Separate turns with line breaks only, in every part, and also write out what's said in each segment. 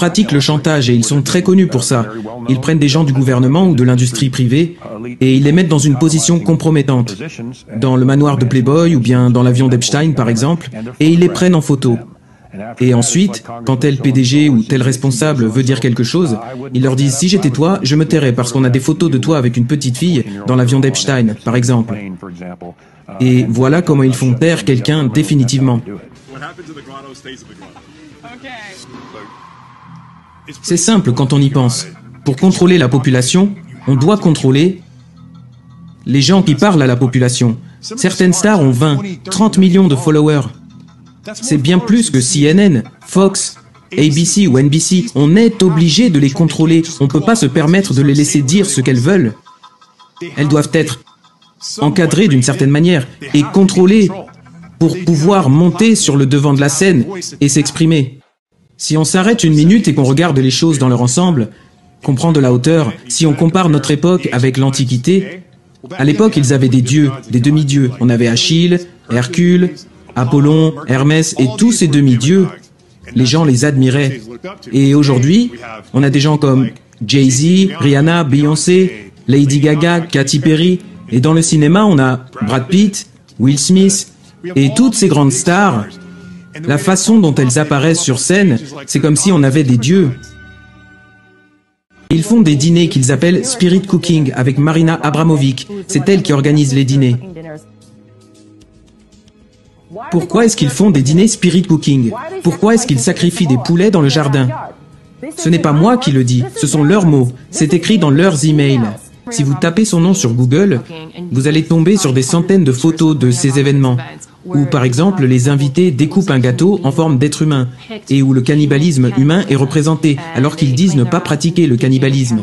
pratiquent le chantage et ils sont très connus pour ça. Ils prennent des gens du gouvernement ou de l'industrie privée et ils les mettent dans une position compromettante, dans le manoir de Playboy ou bien dans l'avion d'Epstein par exemple, et ils les prennent en photo. Et ensuite, quand tel PDG ou tel responsable veut dire quelque chose, ils leur disent « Si j'étais toi, je me tairais parce qu'on a des photos de toi avec une petite fille dans l'avion d'Epstein, par exemple. » Et voilà comment ils font taire quelqu'un définitivement. C'est simple quand on y pense. Pour contrôler la population, on doit contrôler les gens qui parlent à la population. Certaines stars ont 20, 30 millions de followers. C'est bien plus que CNN, Fox, ABC ou NBC. On est obligé de les contrôler. On ne peut pas se permettre de les laisser dire ce qu'elles veulent. Elles doivent être encadrées d'une certaine manière et contrôlées pour pouvoir monter sur le devant de la scène et s'exprimer. Si on s'arrête une minute et qu'on regarde les choses dans leur ensemble, qu'on prend de la hauteur, si on compare notre époque avec l'Antiquité, à l'époque ils avaient des dieux, des demi-dieux. On avait Achille, Hercule, Apollon, Hermès et tous ces demi-dieux, les gens les admiraient. Et aujourd'hui, on a des gens comme Jay-Z, Rihanna, Beyoncé, Lady Gaga, Katy Perry. Et dans le cinéma, on a Brad Pitt, Will Smith et toutes ces grandes stars. La façon dont elles apparaissent sur scène, c'est comme si on avait des dieux. Ils font des dîners qu'ils appellent Spirit Cooking avec Marina Abramovic. C'est elle qui organise les dîners. Pourquoi est-ce qu'ils font des dîners Spirit Cooking? Pourquoi est-ce qu'ils sacrifient des poulets dans le jardin? Ce n'est pas moi qui le dis, ce sont leurs mots. C'est écrit dans leurs emails. Si vous tapez son nom sur Google, vous allez tomber sur des centaines de photos de ces événements, où par exemple les invités découpent un gâteau en forme d'être humain, et où le cannibalisme humain est représenté, alors qu'ils disent ne pas pratiquer le cannibalisme.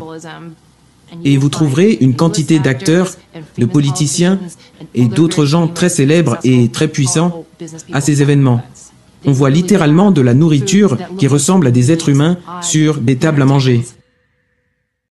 Et vous trouverez une quantité d'acteurs, de politiciens et d'autres gens très célèbres et très puissants à ces événements. On voit littéralement de la nourriture qui ressemble à des êtres humains sur des tables à manger.